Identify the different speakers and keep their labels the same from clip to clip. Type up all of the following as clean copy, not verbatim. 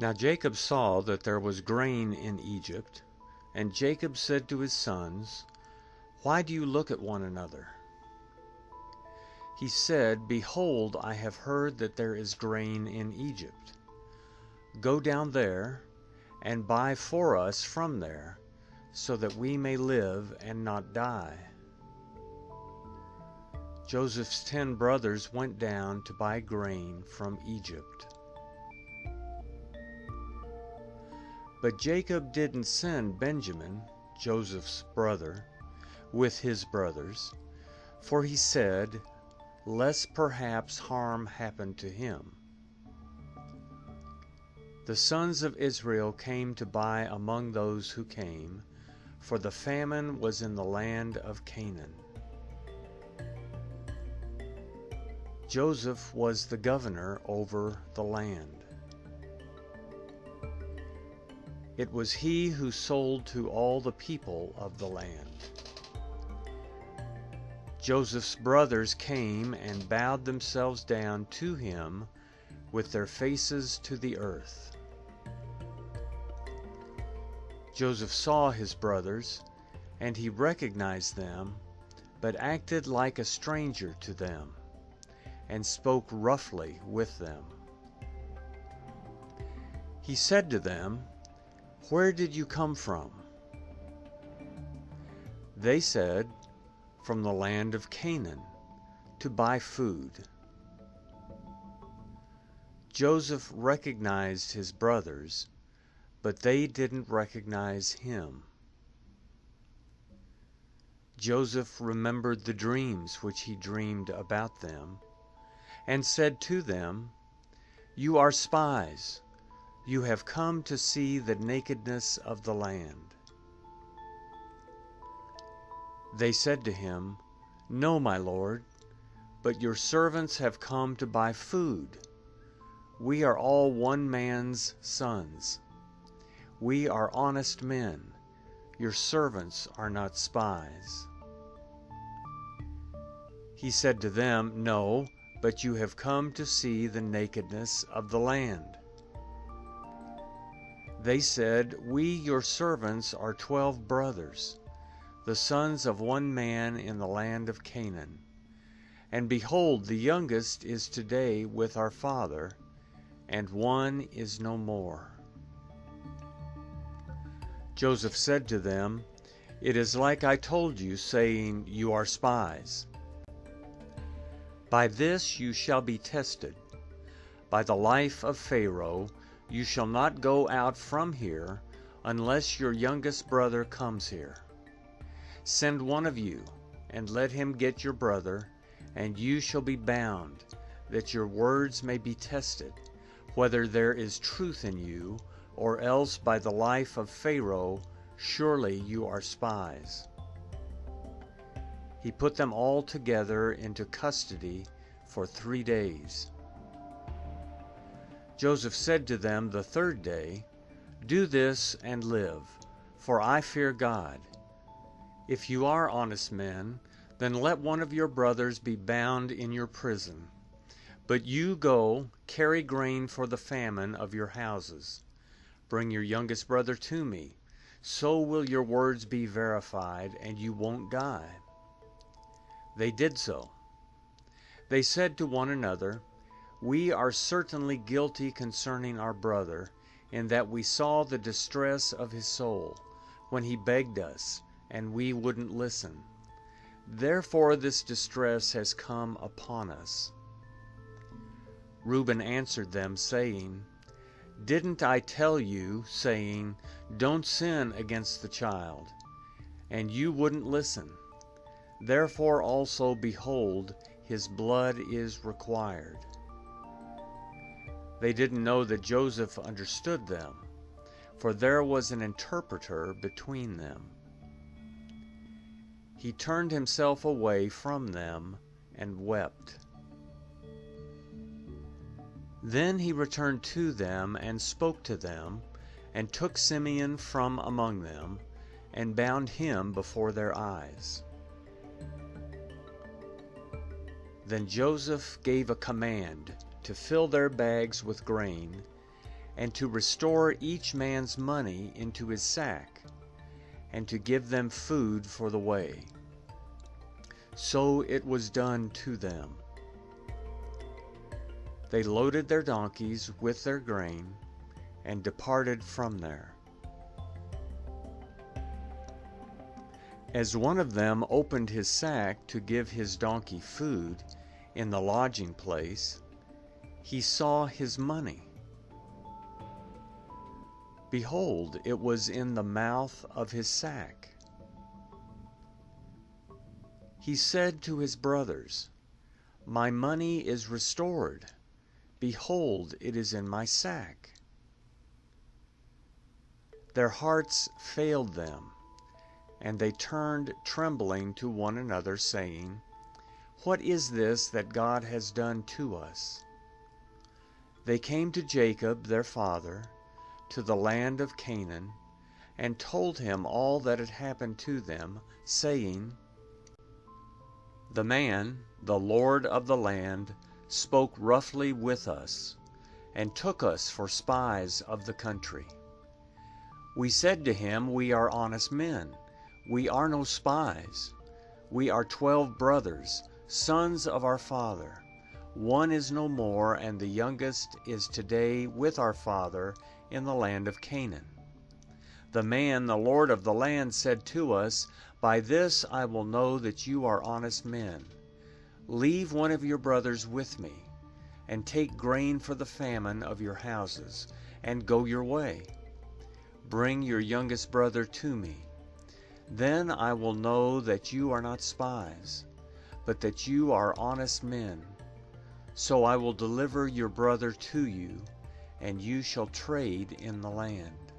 Speaker 1: Now Jacob saw that there was grain in Egypt, and Jacob said to his sons, "Why do you look at one another?" He said, "Behold, I have heard that there is grain in Egypt. Go down there, and buy for us from there, so that we may live and not die." Joseph's 10 brothers went down to buy grain from Egypt. But Jacob didn't send Benjamin, Joseph's brother, with his brothers, for he said, lest perhaps harm happen to him. The sons of Israel came to buy among those who came, for the famine was in the land of Canaan. Joseph was the governor over the land. It was he who sold to all the people of the land. Joseph's brothers came and bowed themselves down to him with their faces to the earth. Joseph saw his brothers, and he recognized them, but acted like a stranger to them, and spoke roughly with them. He said to them, "Where did you come from?" They said, "From the land of Canaan, to buy food." Joseph recognized his brothers, but they didn't recognize him. Joseph remembered the dreams which he dreamed about them, and said to them, "You are spies. You have come to see the nakedness of the land." They said to him, "No, my lord, but your servants have come to buy food. We are all one man's sons. We are honest men. Your servants are not spies." He said to them, "No, but you have come to see the nakedness of the land." They said, "We, your servants, are 12 brothers, the sons of one man in the land of Canaan. And behold, the youngest is today with our father, and one is no more." Joseph said to them, "It is like I told you, saying, 'You are spies.' By this you shall be tested. By the life of Pharaoh, you shall not go out from here unless your youngest brother comes here. Send one of you, and let him get your brother, and you shall be bound, that your words may be tested, whether there is truth in you, or else by the life of Pharaoh, surely you are spies." He put them all together into custody for 3 days. Joseph said to them the 3rd day, "Do this and live, for I fear God. If you are honest men, then let one of your brothers be bound in your prison. But you go, carry grain for the famine of your houses. Bring your youngest brother to me, so will your words be verified, and you won't die." They did so. They said to one another, "We are certainly guilty concerning our brother, in that we saw the distress of his soul, when he begged us, and we wouldn't listen. Therefore this distress has come upon us." Reuben answered them, saying, "Didn't I tell you, saying, 'Don't sin against the child,' and you wouldn't listen? Therefore also, behold, his blood is required." They didn't know that Joseph understood them, for there was an interpreter between them. He turned himself away from them and wept. Then he returned to them and spoke to them, and took Simeon from among them, and bound him before their eyes. Then Joseph gave a command to fill their bags with grain, and to restore each man's money into his sack, and to give them food for the way. So it was done to them. They loaded their donkeys with their grain, and departed from there. As one of them opened his sack to give his donkey food in the lodging place, he saw his money. Behold, it was in the mouth of his sack. He said to his brothers, "My money is restored. Behold, it is in my sack." Their hearts failed them, and they turned trembling to one another, saying, "What is this that God has done to us?" They came to Jacob their father, to the land of Canaan, and told him all that had happened to them, saying, "The man, the Lord of the land, spoke roughly with us, and took us for spies of the country. We said to him, 'We are honest men. We are no spies. We are 12 brothers, sons of our father. One is no more, and the youngest is today with our father in the land of Canaan.' The man, the Lord of the land, said to us, 'By this I will know that you are honest men. Leave one of your brothers with me, and take grain for the famine of your houses, and go your way. Bring your youngest brother to me. Then I will know that you are not spies, but that you are honest men. So I will deliver your brother to you, and you shall trade in the land.'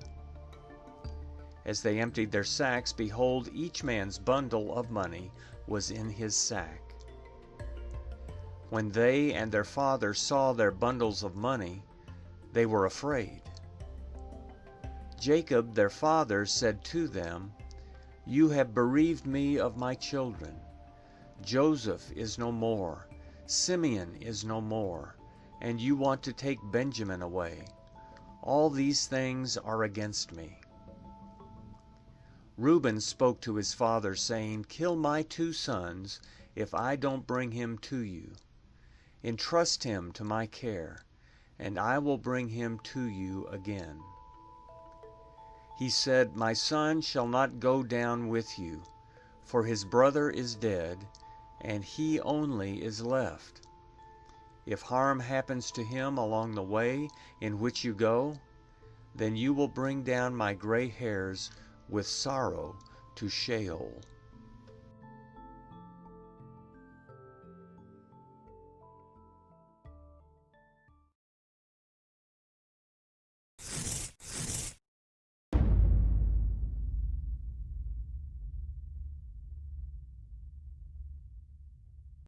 Speaker 1: As they emptied their sacks, behold, each man's bundle of money was in his sack. When they and their father saw their bundles of money, they were afraid. Jacob their father said to them, 'You have bereaved me of my children. Joseph is no more, Simeon is no more, and you want to take Benjamin away. All these things are against me.' Reuben spoke to his father, saying, 'Kill my 2 sons if I don't bring him to you. Entrust him to my care, and I will bring him to you again.' He said, 'My son shall not go down with you, for his brother is dead, and he only is left. If harm happens to him along the way in which you go, then you will bring down my gray hairs with sorrow to Sheol.'